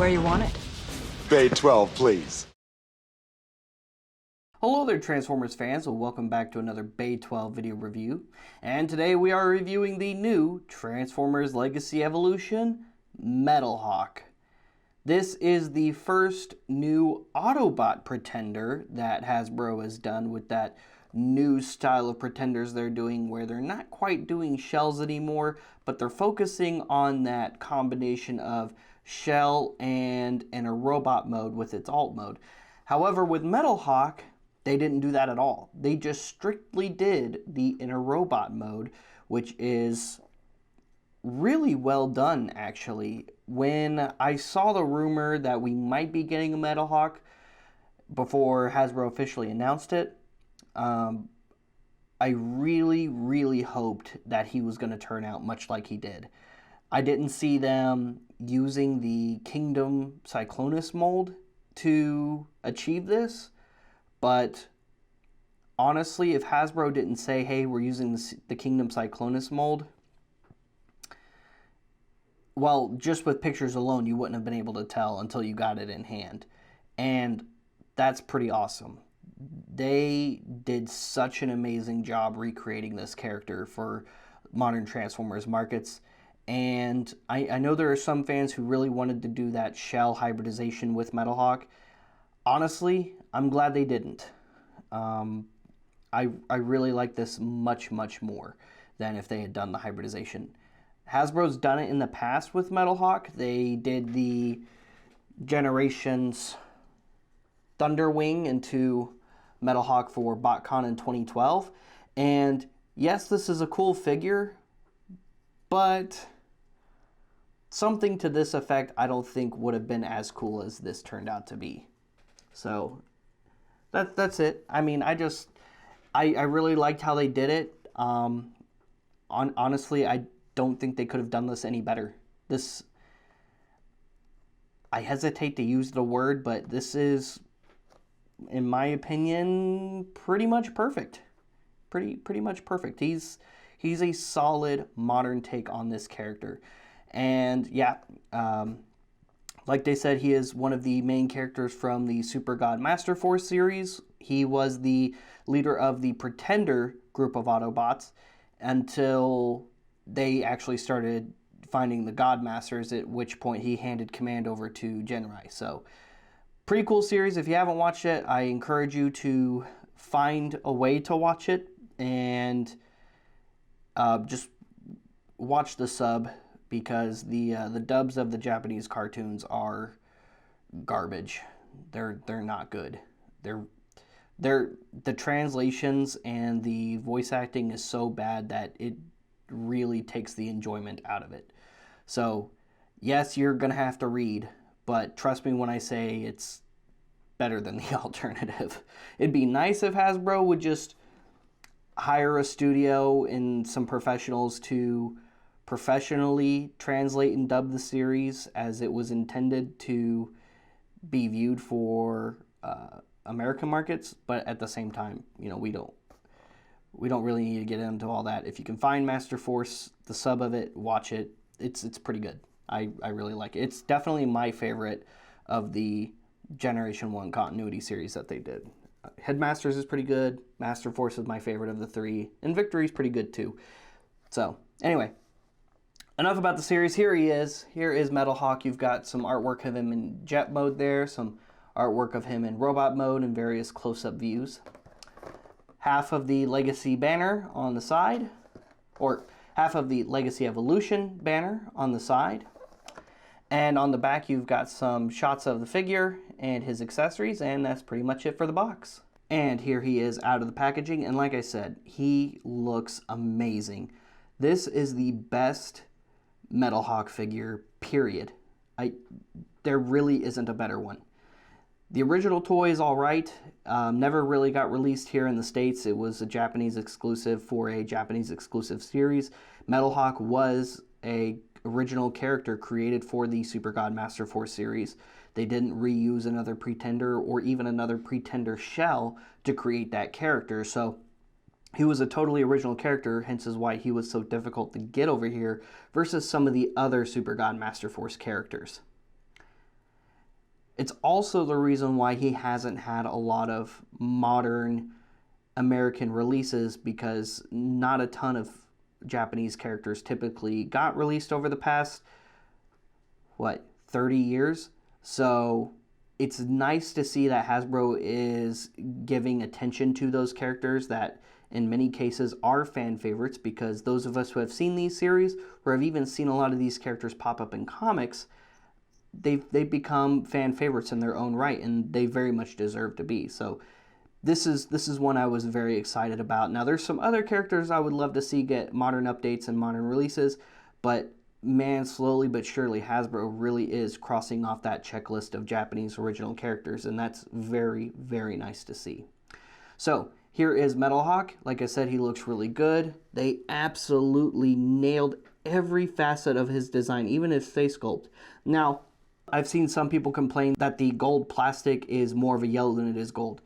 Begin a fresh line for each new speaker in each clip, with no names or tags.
where you want it.
Bay 12, please.
Hello there, Transformers fans, and welcome back to another Bay 12 video review. And today we are reviewing the new Transformers Legacy Evolution Metalhawk. This is the first new Autobot pretender that Hasbro has done with that new style of pretenders they're doing, where they're not quite doing shells anymore, but they're focusing on that combination of shell and in a robot mode with its alt mode. However, with Metalhawk, they didn't do that at all. They just strictly did the in a robot mode, which is really well done, actually. When I saw the rumor that we might be getting a Metalhawk before Hasbro officially announced it, I really hoped that he was going to turn out much like he did. I didn't see them using the Kingdom Cyclonus mold to achieve this, but honestly, if Hasbro didn't say, hey, we're using the Kingdom Cyclonus mold, well, just with pictures alone, you wouldn't have been able to tell until you got it in hand. And that's pretty awesome. They did such an amazing job recreating this character for modern Transformers markets. And I know there are some fans who really wanted to do that shell hybridization with Metalhawk. Honestly, I'm glad they didn't. I really like this much more than if they had done the hybridization. Hasbro's done it in the past with Metalhawk. They did the Generations Thunderwing into Metalhawk for BotCon in 2012. And yes, this is a cool figure, but something to this effect I don't think would have been as cool as this turned out to be. So that's it. I mean, I really liked how they did it. Honestly, I don't think they could have done this any better. I hesitate to use the word, but this is, in my opinion, pretty much perfect. Pretty much perfect. He's a solid modern take on this character. And yeah, like they said, he is one of the main characters from the Super God Master Force series. He was the leader of the Pretender group of Autobots until they actually started finding the God Masters, at which point he handed command over to Genrai. So, pretty cool series. If you haven't watched it, I encourage you to find a way to watch it and just watch the sub, because the dubs of the Japanese cartoons are garbage. They're not good. The translations and the voice acting is so bad that it really takes the enjoyment out of it. So, yes, you're gonna have to read, but trust me when I say it's better than the alternative. It'd be nice if Hasbro would just hire a studio and some professionals to professionally translate and dub the series as it was intended to be viewed for American markets, but at the same time, you know, we don't really need to get into all that. If you can find Master Force, the sub of it, watch it. It's pretty good. I really like it. It's definitely my favorite of the Generation 1 continuity series that they did. Headmasters is pretty good. Master Force is my favorite of the three. And Victory's pretty good too. So, anyway, enough about the series. Here he is. Here is Metalhawk. You've got some artwork of him in jet mode there, some artwork of him in robot mode, and various close-up views. Half of the Legacy banner on the side, or half of the Legacy Evolution banner on the side. And on the back, you've got some shots of the figure and his accessories, and that's pretty much it for the box. And here he is out of the packaging, and like I said, he looks amazing. This is the best Metalhawk figure, period. There really isn't a better one. The original toy is alright, never really got released here in the States. It was a Japanese exclusive for a Japanese exclusive series. Metalhawk was a original character created for the Super God Master Force series. They didn't reuse another Pretender or even another Pretender shell to create that character, so he was a totally original character, hence is why he was so difficult to get over here versus some of the other Super God Master Force characters. It's also the reason why he hasn't had a lot of modern American releases, because not a ton of Japanese characters typically got released over the past, 30 years. So it's nice to see that Hasbro is giving attention to those characters that in many cases are fan favorites, because those of us who have seen these series or have even seen a lot of these characters pop up in comics, they've become fan favorites in their own right, and they very much deserve to be. So this is one I was very excited about. Now there's some other characters I would love to see get modern updates and modern releases, but man, slowly but surely Hasbro really is crossing off that checklist of Japanese original characters, and that's very, very nice to see. So here is Metalhawk. Like I said, he looks really good. They absolutely nailed every facet of his design, even his face sculpt. Now, I've seen some people complain that the gold plastic is more of a yellow than it is gold.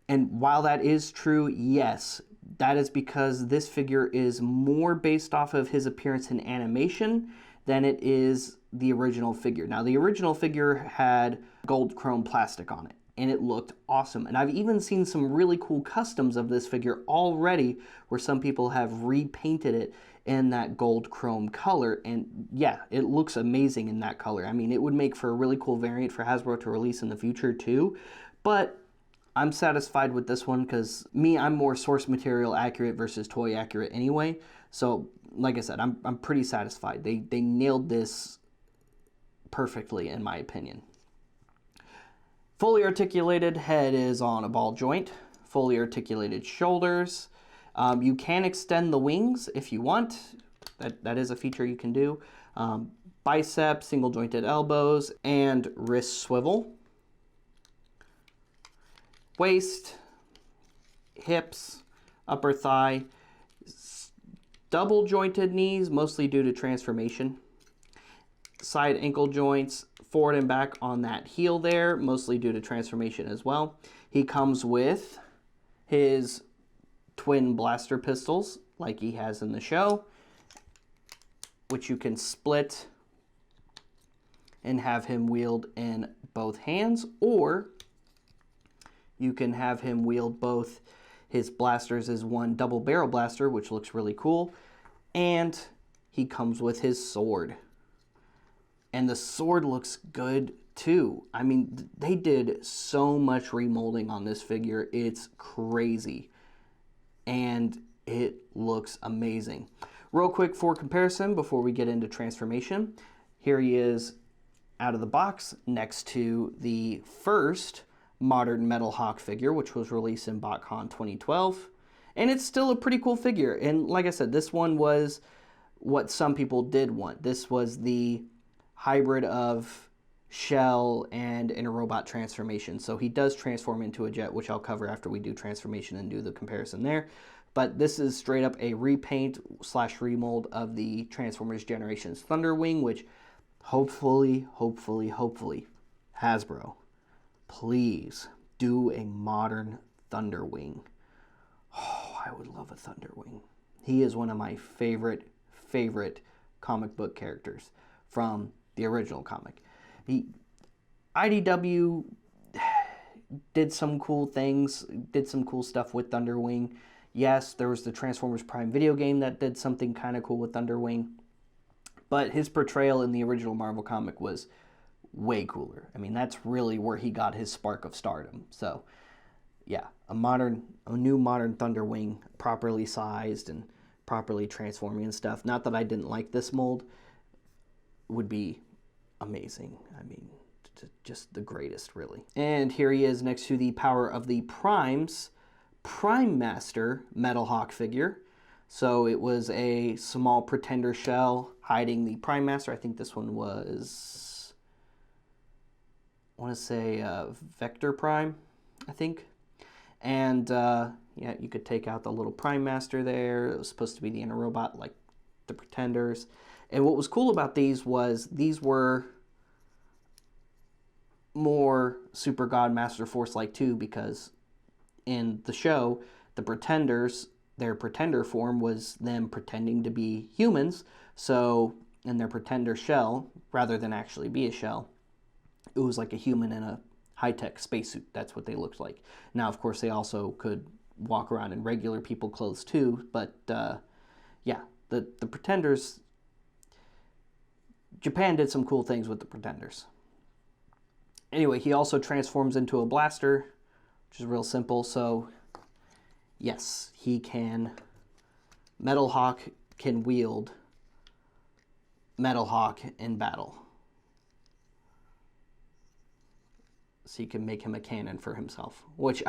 And while that is true, yes, that is because this figure is more based off of his appearance in animation than it is the original figure. Now, the original figure had gold chrome plastic on it, and it looked awesome. And I've even seen some really cool customs of this figure already, where some people have repainted it in that gold chrome color, and yeah, it looks amazing in that color. I mean, it would make for a really cool variant for Hasbro to release in the future too, but I'm satisfied with this one because I'm more source material accurate versus toy accurate anyway. So like I said, I'm pretty satisfied. They nailed this perfectly in my opinion. Fully articulated head is on a ball joint. Fully articulated shoulders. You can extend the wings if you want. That is a feature you can do. Bicep, single jointed elbows, and wrist swivel. Waist, hips, upper thigh, double jointed knees, mostly due to transformation. Side ankle joints, forward and back on that heel there, mostly due to transformation as well. He comes with his twin blaster pistols, like he has in the show, which you can split and have him wield in both hands, or you can have him wield both his blasters as one double barrel blaster, which looks really cool, and he comes with his sword. And the sword looks good too. I mean, they did so much remolding on this figure. It's crazy. And it looks amazing. Real quick for comparison before we get into transformation, here he is out of the box next to the first modern Metalhawk figure, which was released in BotCon 2012. And it's still a pretty cool figure. And like I said, this one was what some people did want. This was the hybrid of shell and in a robot transformation. So he does transform into a jet, which I'll cover after we do transformation and do the comparison there. But this is straight up a repaint / remold of the Transformers Generations Thunderwing, which hopefully, Hasbro, please do a modern Thunderwing. Oh, I would love a Thunderwing. He is one of my favorite comic book characters from the original comic. IDW did some cool things, did some cool stuff with Thunderwing. Yes, there was the Transformers Prime video game that did something kind of cool with Thunderwing, but his portrayal in the original Marvel comic was way cooler. I mean, that's really where he got his spark of stardom. So yeah, a new modern Thunderwing, properly sized and properly transforming and stuff. Not that I didn't like this mold, would be amazing. I mean, just the greatest, really. And here he is next to the Power of the Primes Prime Master Metalhawk figure. So it was a small Pretender shell hiding the Prime Master. I think this one was, I want to say Vector Prime, I think. And yeah, you could take out the little Prime Master there. It was supposed to be the inner robot like the Pretenders. And what was cool about these was these were more Super God Master Force like too, because in the show, the Pretenders, their Pretender form was them pretending to be humans. So in their Pretender shell, rather than actually be a shell. it was like a human in a high-tech spacesuit. That's what they looked like. Now, of course, they also could walk around in regular people clothes too, but yeah, the Pretenders, Japan did some cool things with the Pretenders. Anyway, he also transforms into a blaster, which is real simple. So yes, he can, Metalhawk can wield Metalhawk in battle. So you can make him a cannon for himself, which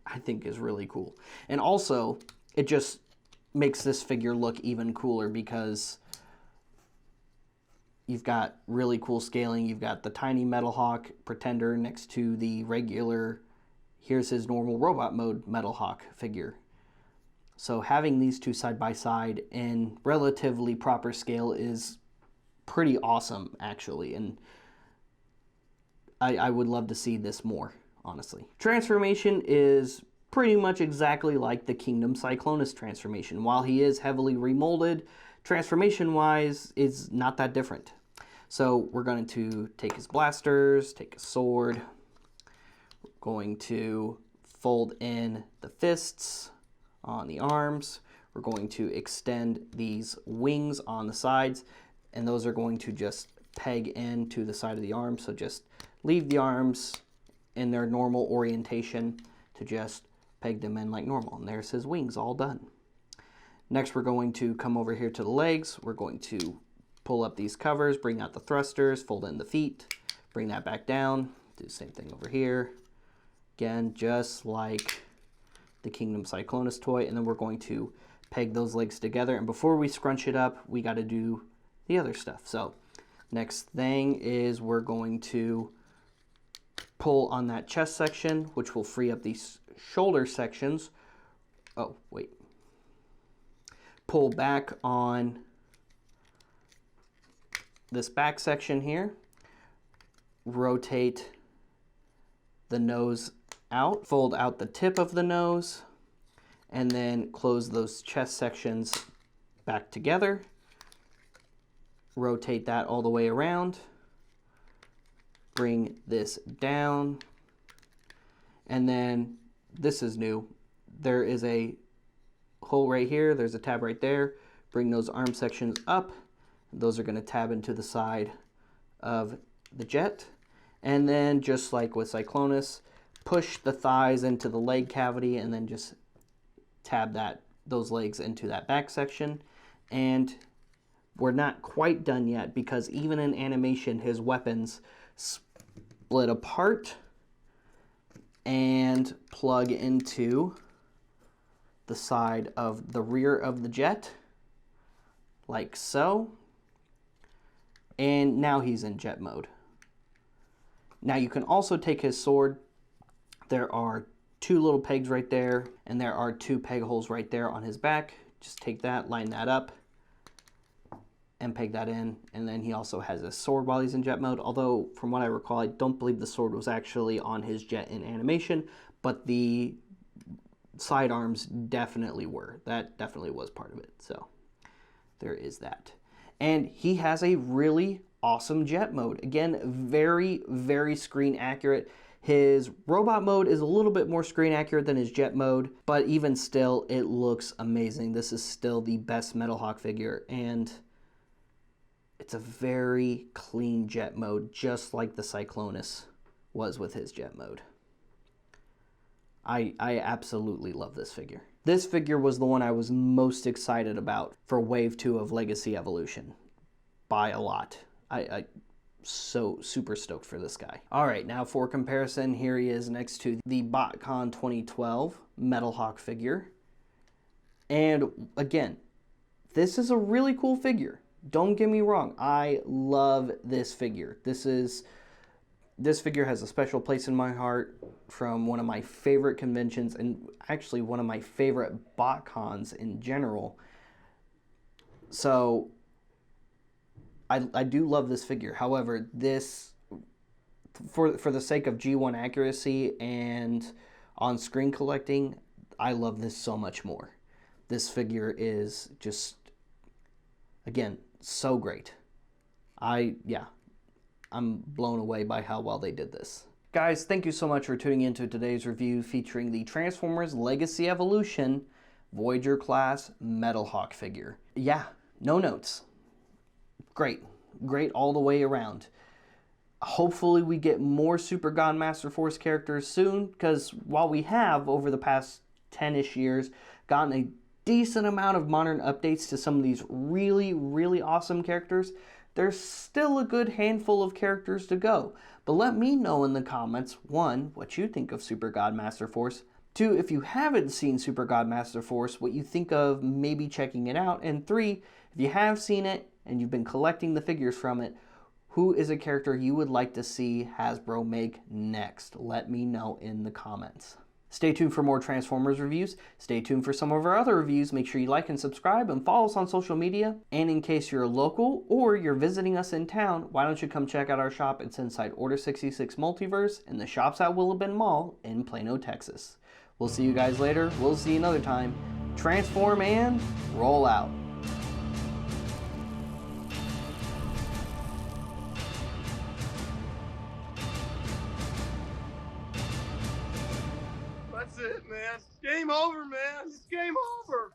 I think is really cool. And also, it just makes this figure look even cooler because you've got really cool scaling. You've got the tiny Metalhawk Pretender next to the regular, here's his normal robot mode Metalhawk figure. So having these two side by side in relatively proper scale is pretty awesome, actually. And I would love to see this more, honestly. Transformation is pretty much exactly like the Kingdom Cyclonus transformation. While he is heavily remolded, transformation-wise, is not that different. So we're going to take his blasters, take his sword. We're going to fold in the fists on the arms. We're going to extend these wings on the sides, and those are going to just peg into the side of the arm. So just leave the arms in their normal orientation to just peg them in like normal. And there's his wings all done. Next, we're going to come over here to the legs. We're going to pull up these covers, bring out the thrusters, fold in the feet, bring that back down. Do the same thing over here. Again, just like the Kingdom Cyclonus toy. And then we're going to peg those legs together. And before we scrunch it up, we got to do the other stuff. So next thing is we're going to pull on that chest section, which will free up these shoulder sections. Oh, wait. Pull back on this back section here. Rotate the nose out. Fold out the tip of the nose. And then close those chest sections back together. Rotate that all the way around. Bring this down, and then this is new. There is a hole right here, there's a tab right there. Bring those arm sections up. Those are going to tab into the side of the jet. And then just like with Cyclonus, push the thighs into the leg cavity and then just tab those legs into that back section. And we're not quite done yet because even in animation his weapons split apart and plug into the side of the rear of the jet, like so. And now he's in jet mode. Now you can also take his sword. There are two little pegs right there, and there are two peg holes right there on his back. Just take that, line that up, and peg that in. And then he also has a sword while he's in jet mode, although from what I recall, I don't believe the sword was actually on his jet in animation, but the sidearms definitely were. That definitely was part of it. So there is that. And he has a really awesome jet mode. Again, very, very screen accurate. His robot mode is a little bit more screen accurate than his jet mode, but even still, it looks amazing. This is still the best Metalhawk figure, and it's a very clean jet mode, just like the Cyclonus was with his jet mode. I absolutely love this figure. This figure was the one I was most excited about for Wave 2 of Legacy Evolution, by a lot. I so super stoked for this guy. All right, now for comparison, here he is next to the BotCon 2012 Metalhawk figure. And again, this is a really cool figure. Don't get me wrong, I love this figure. This figure has a special place in my heart from one of my favorite conventions, and actually one of my favorite BotCons in general. So I do love this figure. However, this, for the sake of G1 accuracy and on-screen collecting, I love this so much more. This figure is just, again, so great. Yeah, I'm blown away by how well they did this. Guys, thank you so much for tuning into today's review featuring the Transformers Legacy Evolution Voyager class Metalhawk figure. Yeah, no notes. Great. Great all the way around. Hopefully we get more Super God Master Force characters soon, because while we have, over the past 10-ish years, gotten a decent amount of modern updates to some of these really, really awesome characters, there's still a good handful of characters to go. But let me know in the comments, 1, what you think of Super God Master Force, 2, if you haven't seen Super God Master Force, what you think of maybe checking it out, and 3, if you have seen it and you've been collecting the figures from it, who is a character you would like to see Hasbro make next? Let me know in the comments. Stay tuned for more Transformers reviews. Stay tuned for some of our other reviews. Make sure you like and subscribe and follow us on social media. And in case you're local or you're visiting us in town, why don't you come check out our shop? It's inside Order 66 Multiverse in the shops at Willow Bend Mall in Plano, Texas. We'll see you guys later. We'll see you another time. Transform and roll out.
That's it, man. Game over, man. It's game over.